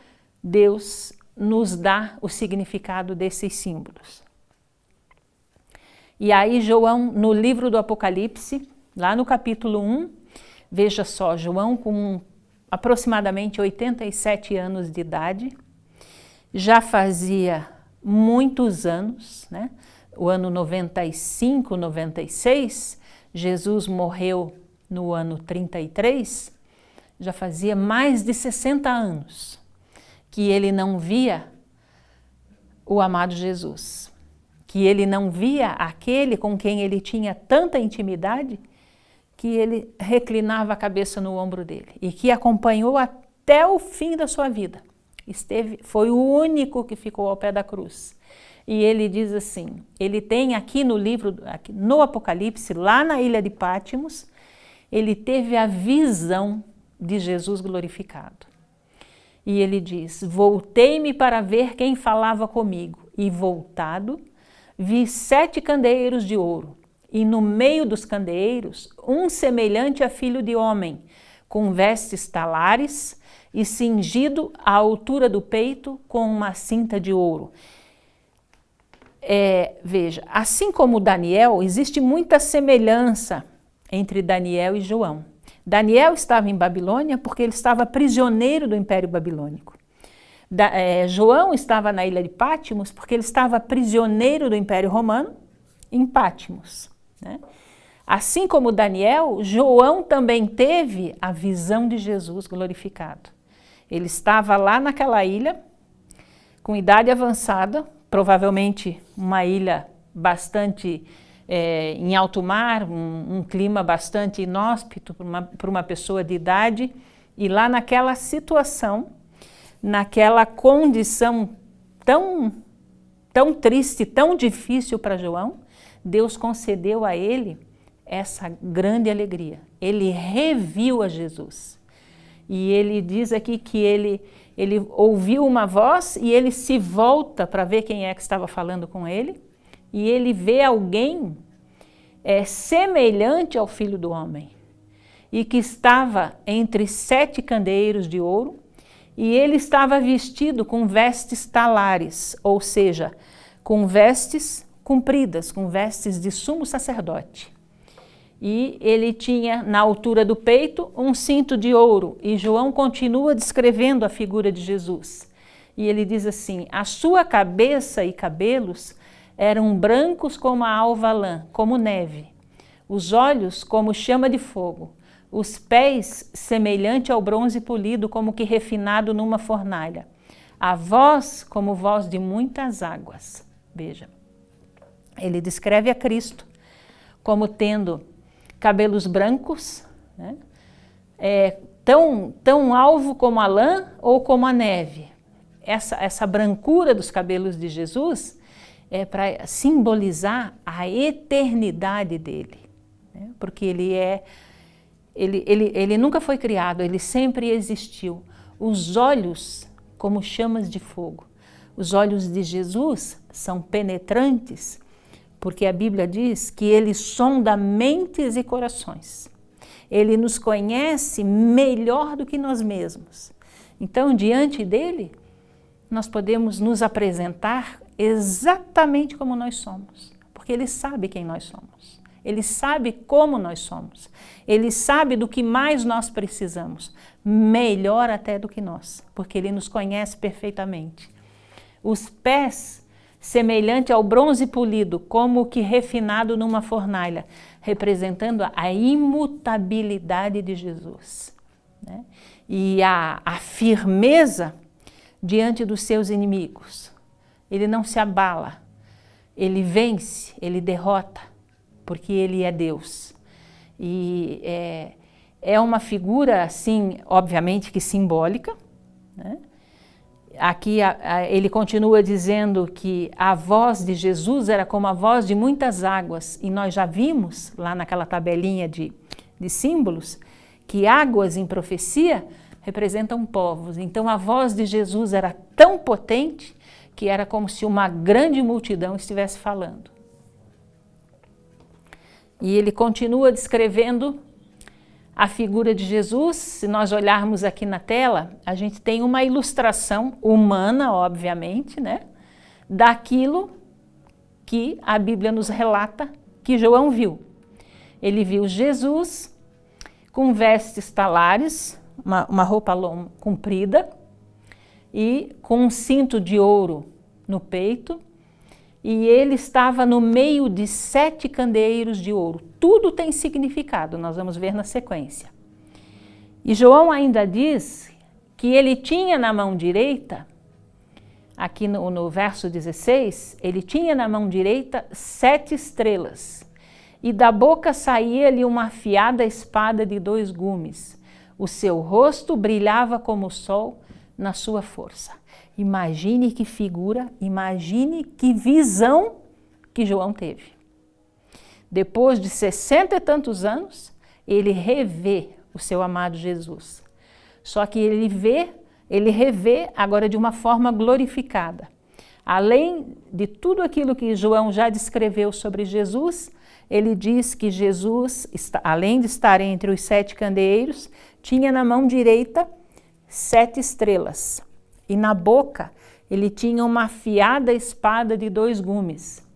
Deus nos dá o significado desses símbolos. E aí João, no livro do Apocalipse, lá no capítulo 1, veja só, João com aproximadamente 87 anos de idade, já fazia muitos anos, né? O ano 95, 96, Jesus morreu no ano 33, já fazia mais de 60 anos que ele não via o amado Jesus, que ele não via aquele com quem ele tinha tanta intimidade que ele reclinava a cabeça no ombro dele e que acompanhou até o fim da sua vida. Foi o único que ficou ao pé da cruz. E ele diz assim, ele tem aqui no livro, aqui no Apocalipse, lá na ilha de Pátimos, ele teve a visão de Jesus glorificado. E ele diz, voltei-me para ver quem falava comigo, e voltado, vi 7 candeeiros de ouro, e no meio dos candeeiros, um semelhante a filho de homem, com vestes talares e cingido à altura do peito com uma cinta de ouro. Veja, assim como Daniel, existe muita semelhança entre Daniel e João. Daniel estava em Babilônia porque ele estava prisioneiro do Império Babilônico. João estava na ilha de Pátimos porque ele estava prisioneiro do Império Romano em Pátimos, né? Assim como Daniel, João também teve a visão de Jesus glorificado. Ele estava lá naquela ilha, com idade avançada, provavelmente uma ilha bastante em alto mar, um clima bastante inóspito para uma pessoa de idade, e lá naquela situação, naquela condição tão triste, tão difícil para João, Deus concedeu a ele essa grande alegria. Ele reviu a Jesus. E ele diz aqui que ele ouviu uma voz e ele se volta para ver quem é que estava falando com ele, e ele vê alguém semelhante ao Filho do Homem, e que estava entre 7 candeeiros de ouro, e ele estava vestido com vestes talares, ou seja, com vestes compridas, com vestes de sumo sacerdote. E ele tinha na altura do peito um cinto de ouro, e João continua descrevendo a figura de Jesus. E ele diz assim, a sua cabeça e cabelos eram brancos como a alva lã, como neve, os olhos como chama de fogo, os pés semelhante ao bronze polido, como que refinado numa fornalha, a voz como voz de muitas águas. Veja, ele descreve a Cristo como tendo cabelos brancos, né? Tão alvo como a lã ou como a neve. Essa brancura dos cabelos de Jesus é para simbolizar a eternidade dele, né? Porque ele nunca foi criado, ele sempre existiu. Os olhos como chamas de fogo. Os olhos de Jesus são penetrantes, porque a Bíblia diz que ele sonda mentes e corações. Ele nos conhece melhor do que nós mesmos. Então, diante dele, nós podemos nos apresentar exatamente como nós somos, porque ele sabe quem nós somos. Ele sabe como nós somos. Ele sabe do que mais nós precisamos, melhor até do que nós, porque ele nos conhece perfeitamente. Os pés, semelhante ao bronze polido, como que refinado numa fornalha, representando a imutabilidade de Jesus, né? E a firmeza diante dos seus inimigos. Ele não se abala, ele vence, ele derrota, porque ele é Deus. E é uma figura, assim, obviamente que simbólica, né? Aqui ele continua dizendo que a voz de Jesus era como a voz de muitas águas, e nós já vimos lá naquela tabelinha de símbolos que águas em profecia representam povos. Então a voz de Jesus era tão potente que era como se uma grande multidão estivesse falando. E ele continua descrevendo a figura de Jesus. Se nós olharmos aqui na tela, a gente tem uma ilustração humana, obviamente, né, daquilo que a Bíblia nos relata que João viu. Ele viu Jesus com vestes talares, uma roupa comprida, e com um cinto de ouro no peito, e ele estava no meio de 7 candeeiros de ouro. Tudo tem significado, nós vamos ver na sequência. E João ainda diz que ele tinha na mão direita, aqui no verso 16, ele tinha na mão direita 7 estrelas, e da boca saía-lhe uma afiada espada de 2 gumes. O seu rosto brilhava como o sol na sua força. Imagine que figura, imagine que visão que João teve. Depois de 60 e tantos anos, ele revê o seu amado Jesus. Só que ele revê agora de uma forma glorificada. Além de tudo aquilo que João já descreveu sobre Jesus, ele diz que Jesus, além de estar entre os 7 candeeiros, tinha na mão direita 7 estrelas. E na boca ele tinha uma afiada espada de 2 gumes.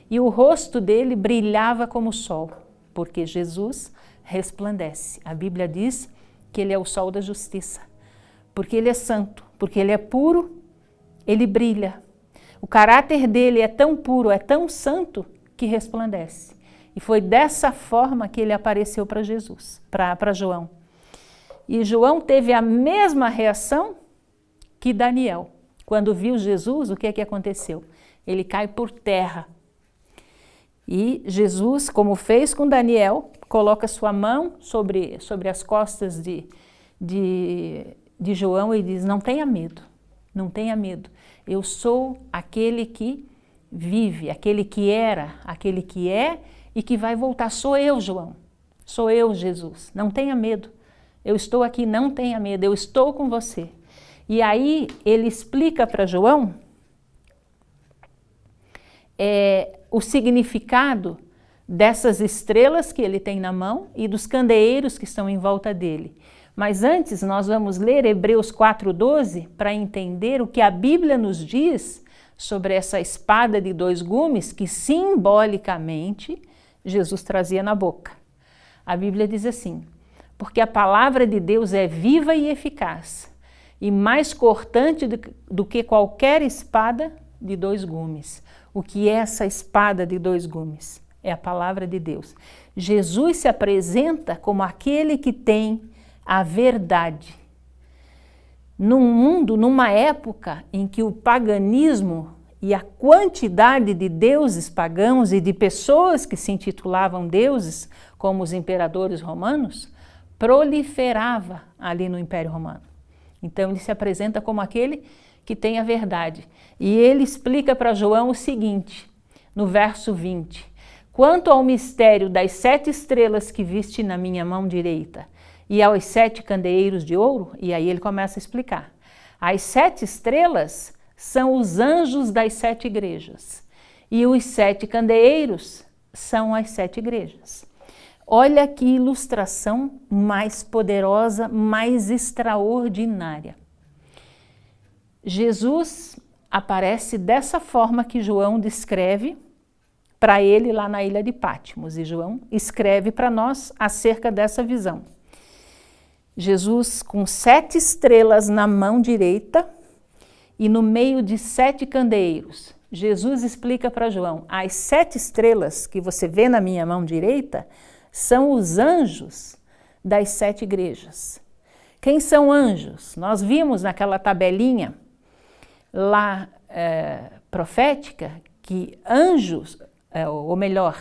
E o rosto dele brilhava como o sol, porque Jesus resplandece. A Bíblia diz que ele é o sol da justiça, porque ele é santo, porque ele é puro, ele brilha. O caráter dele é tão puro, é tão santo, que resplandece. E foi dessa forma que ele apareceu para Jesus, para João. E João teve a mesma reação que Daniel. Quando viu Jesus, o que é que aconteceu? Ele cai por terra. E Jesus, como fez com Daniel, coloca sua mão sobre as costas de João e diz: não tenha medo, não tenha medo. Eu sou aquele que vive, aquele que era, aquele que é e que vai voltar. Sou eu, João. Sou eu, Jesus. Não tenha medo. Eu estou aqui, não tenha medo. Eu estou com você. E aí ele explica para João o significado dessas estrelas que ele tem na mão e dos candeeiros que estão em volta dele. Mas antes nós vamos ler Hebreus 4:12 para entender o que a Bíblia nos diz sobre essa espada de 2 gumes que simbolicamente Jesus trazia na boca. A Bíblia diz assim: porque a palavra de Deus é viva e eficaz, e mais cortante do que qualquer espada de 2 gumes. O que é essa espada de 2 gumes? É a palavra de Deus. Jesus se apresenta como aquele que tem a verdade. Num mundo, numa época em que o paganismo e a quantidade de deuses pagãos e de pessoas que se intitulavam deuses, como os imperadores romanos, proliferava ali no Império Romano. Então ele se apresenta como aquele que tem a verdade. E ele explica para João o seguinte, no verso 20: quanto ao mistério das 7 estrelas que viste na minha mão direita e aos 7 candeeiros de ouro, e aí ele começa a explicar. As 7 estrelas são os anjos das 7 igrejas. E os 7 candeeiros são as 7 igrejas. Olha que ilustração mais poderosa, mais extraordinária. Jesus aparece dessa forma que João descreve para ele lá na ilha de Patmos. E João escreve para nós acerca dessa visão. Jesus com 7 estrelas na mão direita e no meio de 7 candeeiros. Jesus explica para João, as 7 estrelas que você vê na minha mão direita são os anjos das 7 igrejas. Quem são anjos? Nós vimos naquela tabelinha lá profética que anjos, ou melhor,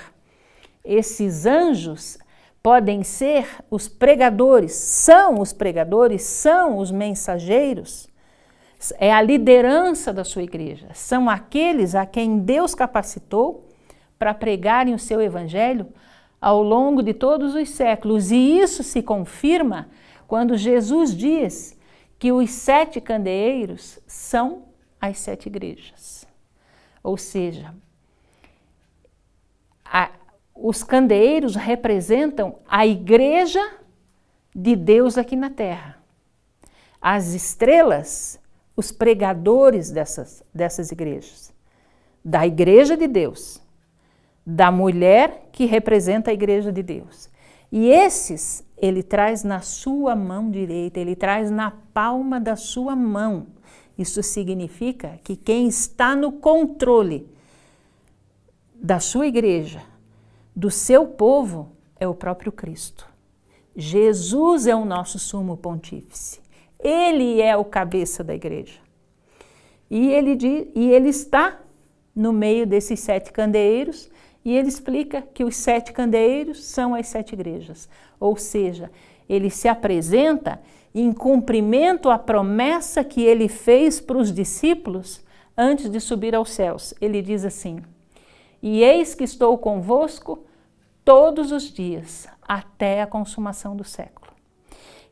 esses anjos podem ser os pregadores, são os mensageiros, é a liderança da sua igreja, são aqueles a quem Deus capacitou para pregarem o seu evangelho ao longo de todos os séculos. E isso se confirma quando Jesus diz que os 7 candeeiros são as 7 igrejas. Ou seja, os candeeiros representam a igreja de Deus aqui na terra. As estrelas, os pregadores dessas igrejas. Da igreja de Deus. Da mulher que representa a igreja de Deus. E esses ele traz na sua mão direita, ele traz na palma da sua mão. Isso significa que quem está no controle da sua igreja, do seu povo, é o próprio Cristo. Jesus é o nosso sumo pontífice. Ele é o cabeça da igreja. E ele está no meio desses 7 candeeiros, e ele explica que os 7 candeeiros são as 7 igrejas. Ou seja, ele se apresenta em cumprimento à promessa que ele fez para os discípulos antes de subir aos céus. Ele diz assim: e eis que estou convosco todos os dias, até a consumação do século.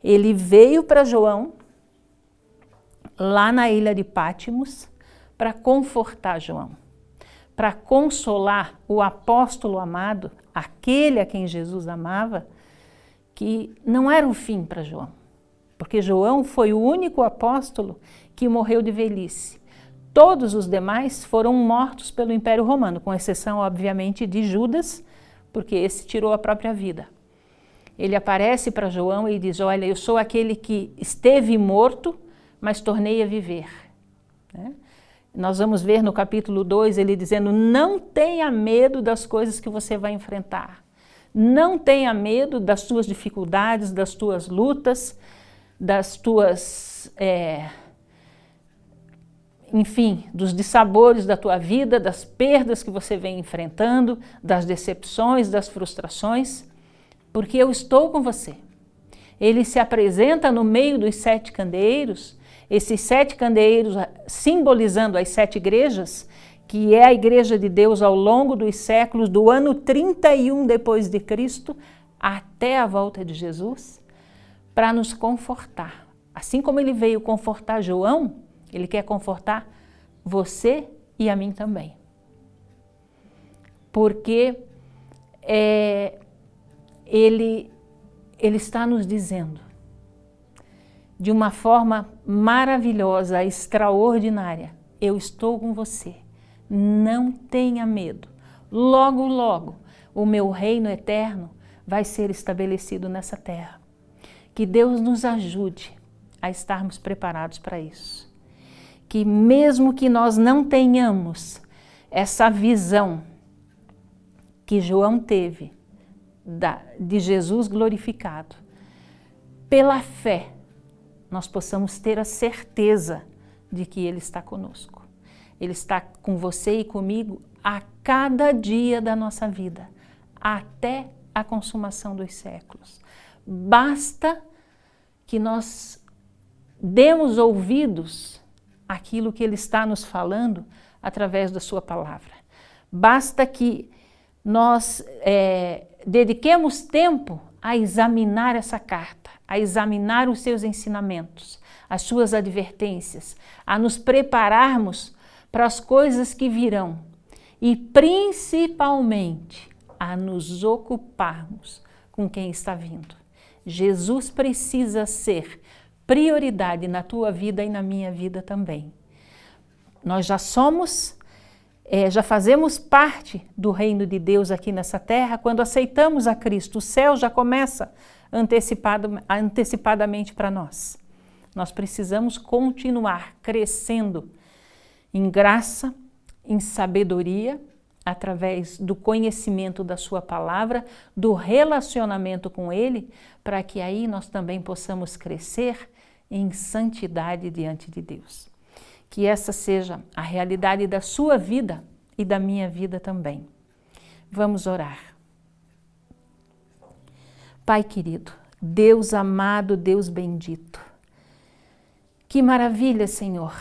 Ele veio para João, lá na ilha de Patmos, para confortar João, para consolar o apóstolo amado, aquele a quem Jesus amava, que não era o fim para João, porque João foi o único apóstolo que morreu de velhice. Todos os demais foram mortos pelo Império Romano, com exceção, obviamente, de Judas, porque esse tirou a própria vida. Ele aparece para João e diz: olha, eu sou aquele que esteve morto, mas tornei a viver. Nós vamos ver no capítulo 2 ele dizendo: não tenha medo das coisas que você vai enfrentar. Não tenha medo das tuas dificuldades, das tuas lutas, das tuas... enfim, dos dissabores da tua vida, das perdas que você vem enfrentando, das decepções, das frustrações, porque eu estou com você. Ele se apresenta no meio dos 7 candeeiros, esses 7 candeeiros simbolizando as 7 igrejas, que é a igreja de Deus ao longo dos séculos, do ano 31 depois de Cristo até a volta de Jesus, para nos confortar. Assim como ele veio confortar João, ele quer confortar você e a mim também. Porque ele está nos dizendo, de uma forma maravilhosa, extraordinária: eu estou com você, não tenha medo. Logo, logo, o meu reino eterno vai ser estabelecido nessa terra. Que Deus nos ajude a estarmos preparados para isso. Que mesmo que nós não tenhamos essa visão que João teve de Jesus glorificado, pela fé nós possamos ter a certeza de que Ele está conosco. Ele está com você e comigo a cada dia da nossa vida, até a consumação dos séculos. Basta que nós demos ouvidos àquilo que Ele está nos falando através da sua palavra. Basta que nós dediquemos tempo a examinar essa carta, a examinar os seus ensinamentos, as suas advertências, a nos prepararmos para as coisas que virão e principalmente a nos ocuparmos com quem está vindo. Jesus precisa ser prioridade na tua vida e na minha vida também. Nós já somos, já fazemos parte do reino de Deus aqui nessa terra. Quando aceitamos a Cristo, o céu já começa antecipadamente para nós. Nós precisamos continuar crescendo em graça, em sabedoria, através do conhecimento da sua palavra, do relacionamento com Ele, para que aí nós também possamos crescer em santidade diante de Deus. Que essa seja a realidade da sua vida e da minha vida também. Vamos orar. Pai querido, Deus amado, Deus bendito, que maravilha, Senhor,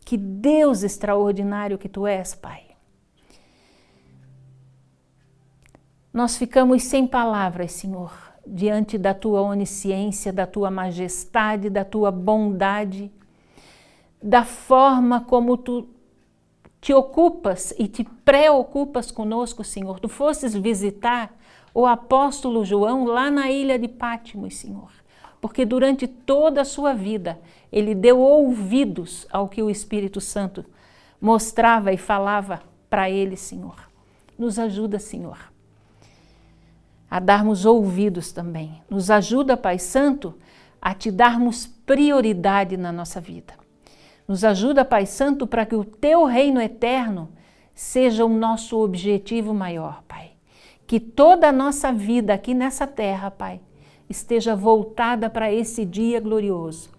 que Deus extraordinário que Tu és, Pai. Nós ficamos sem palavras, Senhor, diante da Tua onisciência, da Tua majestade, da Tua bondade, da forma como Tu te ocupas e te preocupas conosco, Senhor. Tu fostes visitar o apóstolo João lá na ilha de Patmos, Senhor, porque durante toda a sua vida ele deu ouvidos ao que o Espírito Santo mostrava e falava para ele, Senhor. Nos ajuda, Senhor, a darmos ouvidos também. Nos ajuda, Pai Santo, a te darmos prioridade na nossa vida. Nos ajuda, Pai Santo, para que o Teu reino eterno seja o nosso objetivo maior, Pai. Que toda a nossa vida aqui nessa terra, Pai, esteja voltada para esse dia glorioso.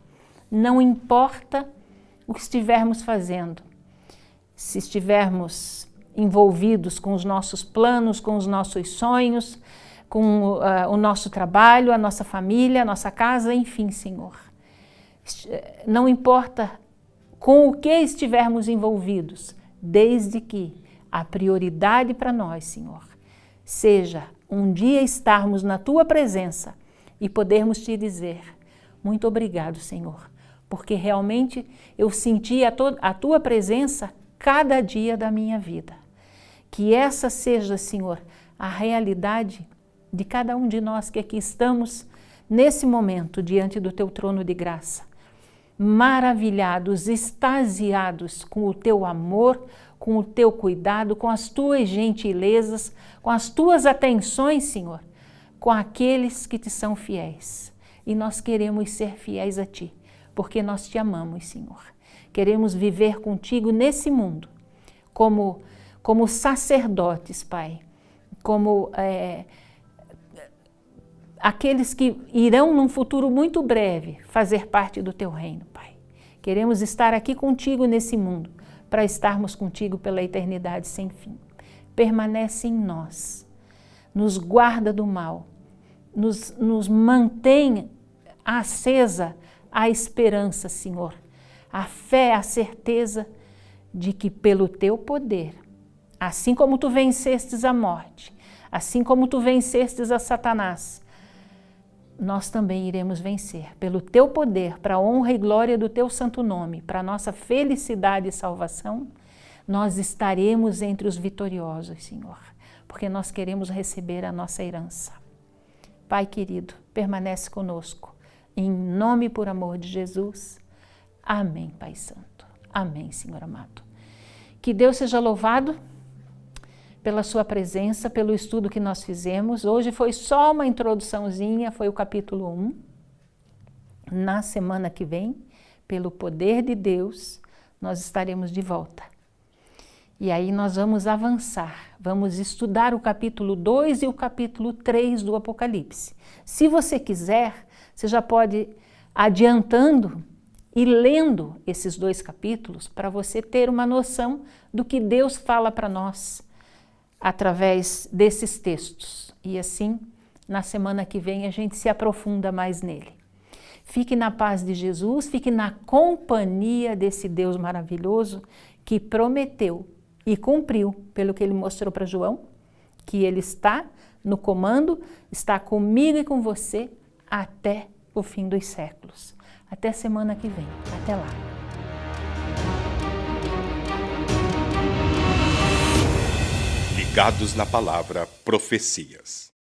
Não importa o que estivermos fazendo, se estivermos envolvidos com os nossos planos, com os nossos sonhos, com o nosso trabalho, a nossa família, a nossa casa, enfim, Senhor. Não importa com o que estivermos envolvidos, desde que a prioridade para nós, Senhor, seja um dia estarmos na Tua presença e podermos Te dizer, muito obrigado, Senhor, porque realmente eu senti a Tua presença cada dia da minha vida. Que essa seja, Senhor, a realidade de cada um de nós que aqui estamos nesse momento diante do Teu trono de graça, maravilhados, extasiados com o Teu amor, com o Teu cuidado, com as Tuas gentilezas, com as Tuas atenções, Senhor, com aqueles que Te são fiéis. E nós queremos ser fiéis a Ti, porque nós Te amamos, Senhor. Queremos viver contigo nesse mundo, como sacerdotes, Pai, como aqueles que irão num futuro muito breve fazer parte do Teu reino, Pai. Queremos estar aqui contigo nesse mundo, para estarmos contigo pela eternidade sem fim. Permanece em nós, nos guarda do mal, nos mantém acesa a esperança, Senhor, a fé, a certeza de que pelo Teu poder, assim como Tu vencestes a morte, assim como Tu vencestes a Satanás, nós também iremos vencer pelo Teu poder, para a honra e glória do Teu santo nome, para a nossa felicidade e salvação, nós estaremos entre os vitoriosos, Senhor, porque nós queremos receber a nossa herança. Pai querido, permanece conosco, em nome e por amor de Jesus. Amém, Pai Santo. Amém, Senhor amado. Que Deus seja louvado pela sua presença, pelo estudo que nós fizemos. Hoje foi só uma introduçãozinha, foi o capítulo 1. Na semana que vem, pelo poder de Deus, nós estaremos de volta. E aí nós vamos avançar, vamos estudar o capítulo 2 e o capítulo 3 do Apocalipse. Se você quiser, você já pode adiantando e lendo esses 2 capítulos para você ter uma noção do que Deus fala para nós através desses textos. E assim, na semana que vem, a gente se aprofunda mais nele. Fique na paz de Jesus, fique na companhia desse Deus maravilhoso que prometeu e cumpriu, pelo que ele mostrou para João, que ele está no comando, está comigo e com você até o fim dos séculos. Até semana que vem. Até lá. Ligados na Palavra Profecias.